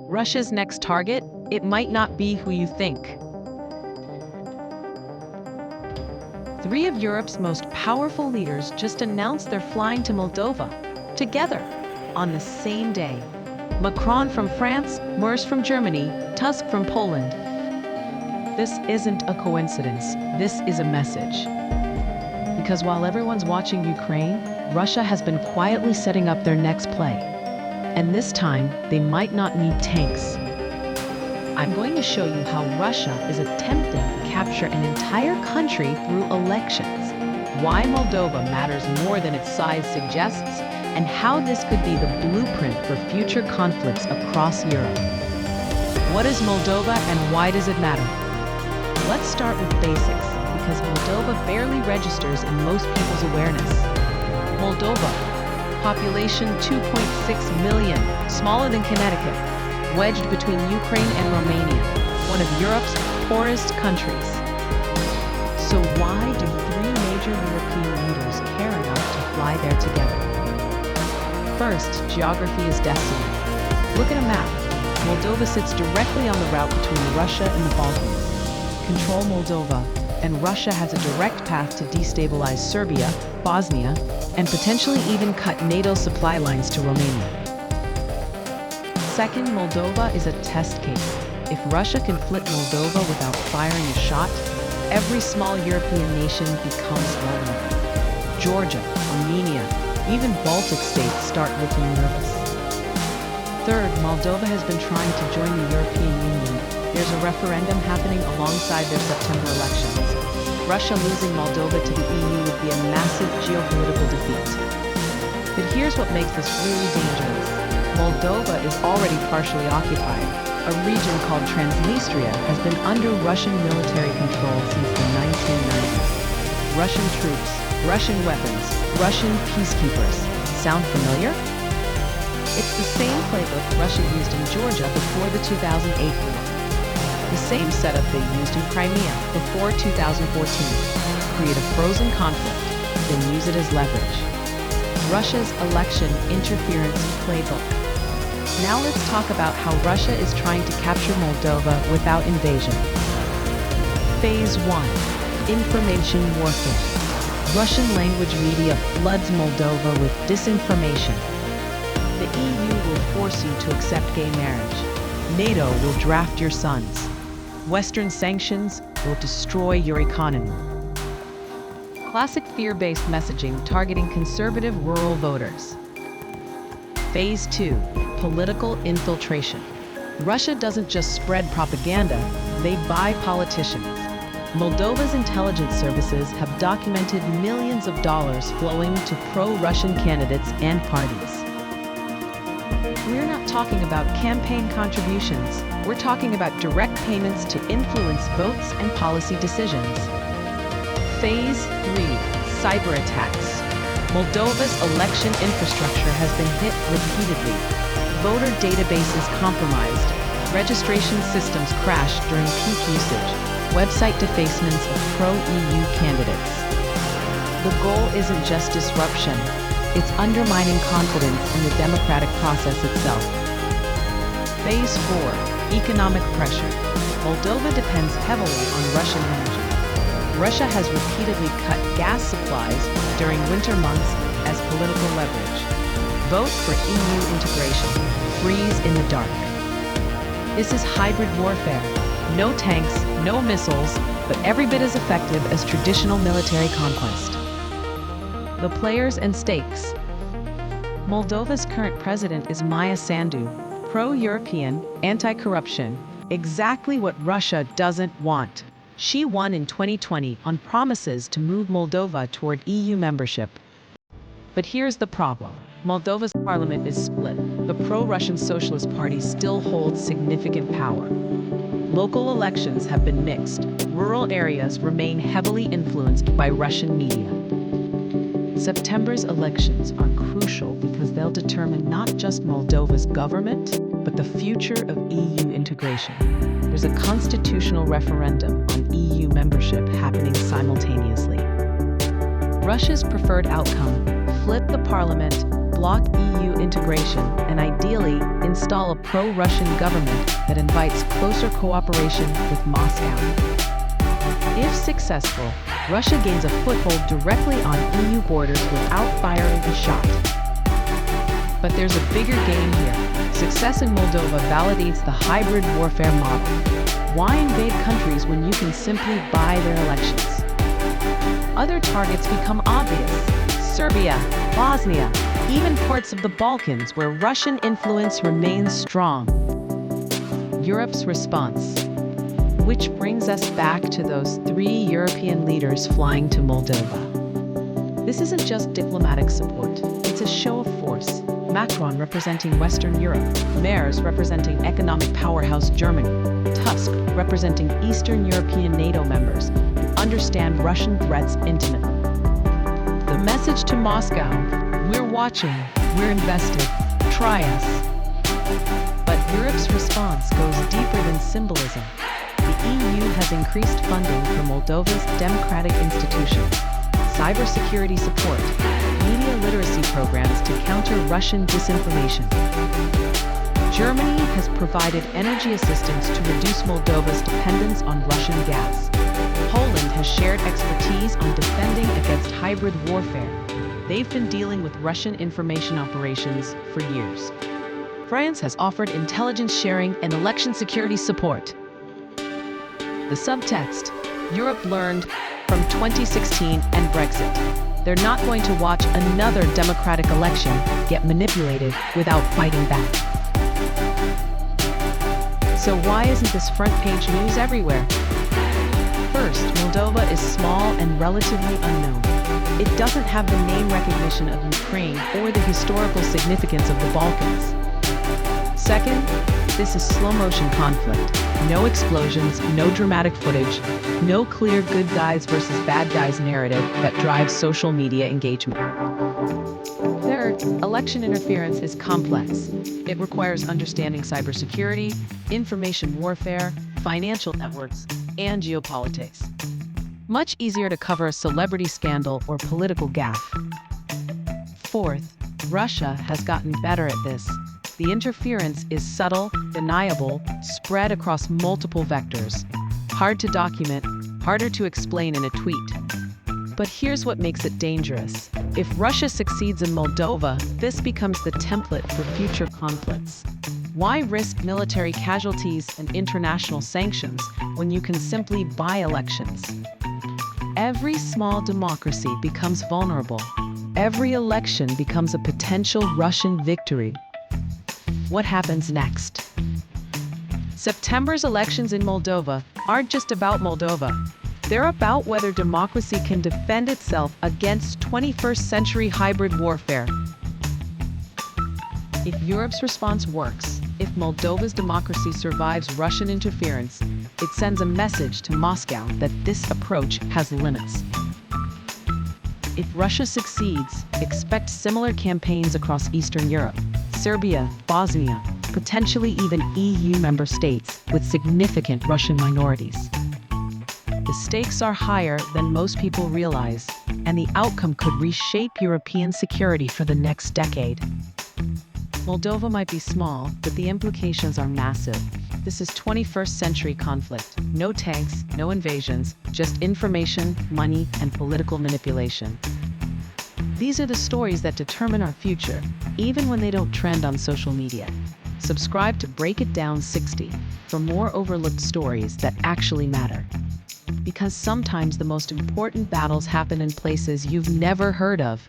Russia's next target? It might not be who you think. Three of Europe's most powerful leaders just announced they're flying to Moldova, together, on the same day. Macron from France, Merz from Germany, Tusk from Poland. This isn't a coincidence, this is a message. Because while everyone's watching Ukraine, Russia has been quietly setting up their next play. And this time, they might not need tanks. I'm going to show you how Russia is attempting to capture an entire country through elections, why Moldova matters more than its size suggests, and how this could be the blueprint for future conflicts across Europe. What is Moldova and why does it matter? Let's start with basics, because Moldova barely registers in most people's awareness. Moldova, population 2.6 million, smaller than Connecticut, wedged between Ukraine and Romania, one of Europe's poorest countries. So why do three major European leaders care enough to fly there together? First, geography is destiny. Look at a map. Moldova sits directly on the route between Russia and the Balkans. Control Moldova, and Russia has a direct path to destabilize Serbia, Bosnia, and potentially even cut NATO supply lines to Romania. Second, Moldova is a test case. If Russia can flip Moldova without firing a shot, every small European nation becomes vulnerable. Georgia, Armenia, even Baltic states start looking nervous. Third, Moldova has been trying to join the European Union. There's a referendum happening alongside their September elections. Russia losing Moldova to the EU would be a massive geopolitical defeat. But here's what makes this really dangerous. Moldova is already partially occupied. A region called Transnistria has been under Russian military control since the 1990s. Russian troops, Russian weapons, Russian peacekeepers. Sound familiar? It's the same playbook Russia used in Georgia before the 2008 war. The same setup they used in Crimea before 2014. Create a frozen conflict, then use it as leverage. Russia's election interference playbook. Now let's talk about how Russia is trying to capture Moldova without invasion. Phase 1. Information warfare. Russian language media floods Moldova with disinformation. The EU will force you to accept gay marriage. NATO will draft your sons. Western sanctions will destroy your economy. Classic fear-based messaging targeting conservative rural voters. Phase 2. Political infiltration. Russia doesn't just spread propaganda, they buy politicians. Moldova's intelligence services have documented millions of dollars flowing to pro-Russian candidates and parties. We're not talking about campaign contributions. We're talking about direct payments to influence votes and policy decisions. Phase 3. Cyber attacks. Moldova's election infrastructure has been hit repeatedly. Voter databases compromised. Registration systems crashed during peak usage. Website defacements of pro-EU candidates. The goal isn't just disruption. It's undermining confidence in the democratic process itself. Phase 4. Economic pressure. Moldova depends heavily on Russian energy. Russia has repeatedly cut gas supplies during winter months as political leverage. Vote for EU integration. Freeze in the dark. This is hybrid warfare. No tanks, no missiles, but every bit as effective as traditional military conquest. The players and stakes. Moldova's current president is Maia Sandu, pro-European, anti-corruption, exactly what Russia doesn't want. She won in 2020 on promises to move Moldova toward EU membership. But here's the problem. Moldova's parliament is split. The pro-Russian Socialist Party still holds significant power. Local elections have been mixed. Rural areas remain heavily influenced by Russian media. September's elections are crucial because they'll determine not just Moldova's government, but the future of EU integration. There's a constitutional referendum on EU membership happening simultaneously. Russia's preferred outcome: flip the parliament, block EU integration, and ideally install a pro-Russian government that invites closer cooperation with Moscow. If successful, Russia gains a foothold directly on EU borders without firing a shot. But there's a bigger game here. Success in Moldova validates the hybrid warfare model. Why invade countries when you can simply buy their elections? Other targets become obvious. Serbia, Bosnia, even parts of the Balkans where Russian influence remains strong. Europe's response. Which brings us back to those 3 European leaders flying to Moldova. This isn't just diplomatic support, it's a show of force. Macron representing Western Europe, Merz representing economic powerhouse Germany, Tusk representing Eastern European NATO members who understand Russian threats intimately. The message to Moscow: we're watching, we're invested, try us. But Europe's response goes deeper than symbolism. The EU has increased funding for Moldova's democratic institutions, cybersecurity support, media literacy programs to counter Russian disinformation. Germany has provided energy assistance to reduce Moldova's dependence on Russian gas. Poland has shared expertise on defending against hybrid warfare. They've been dealing with Russian information operations for years. France has offered intelligence sharing and election security support. The subtext: Europe learned from 2016 and Brexit. They're not going to watch another democratic election get manipulated without fighting back. So why isn't this front-page news everywhere? First, Moldova is small and relatively unknown. It doesn't have the name recognition of Ukraine or the historical significance of the Balkans. Second, this is slow-motion conflict. No explosions, no dramatic footage, no clear good guys versus bad guys narrative that drives social media engagement. Third, election interference is complex. It requires understanding cybersecurity, information warfare, financial networks, and geopolitics. Much easier to cover a celebrity scandal or political gaffe. Fourth, Russia has gotten better at this. The interference is subtle, deniable, spread across multiple vectors. Hard to document, harder to explain in a tweet. But here's what makes it dangerous. If Russia succeeds in Moldova, this becomes the template for future conflicts. Why risk military casualties and international sanctions when you can simply buy elections? Every small democracy becomes vulnerable. Every election becomes a potential Russian victory. What happens next? September's elections in Moldova aren't just about Moldova. They're about whether democracy can defend itself against 21st century hybrid warfare. If Europe's response works, if Moldova's democracy survives Russian interference, it sends a message to Moscow that this approach has limits. If Russia succeeds, expect similar campaigns across Eastern Europe, Serbia, Bosnia, potentially even EU member states with significant Russian minorities. The stakes are higher than most people realize, and the outcome could reshape European security for the next decade. Moldova might be small, but the implications are massive. This is 21st century conflict. No tanks, no invasions, just information, money, and political manipulation. These are the stories that determine our future, even when they don't trend on social media. Subscribe to Break It Down 60 for more overlooked stories that actually matter. Because sometimes the most important battles happen in places you've never heard of.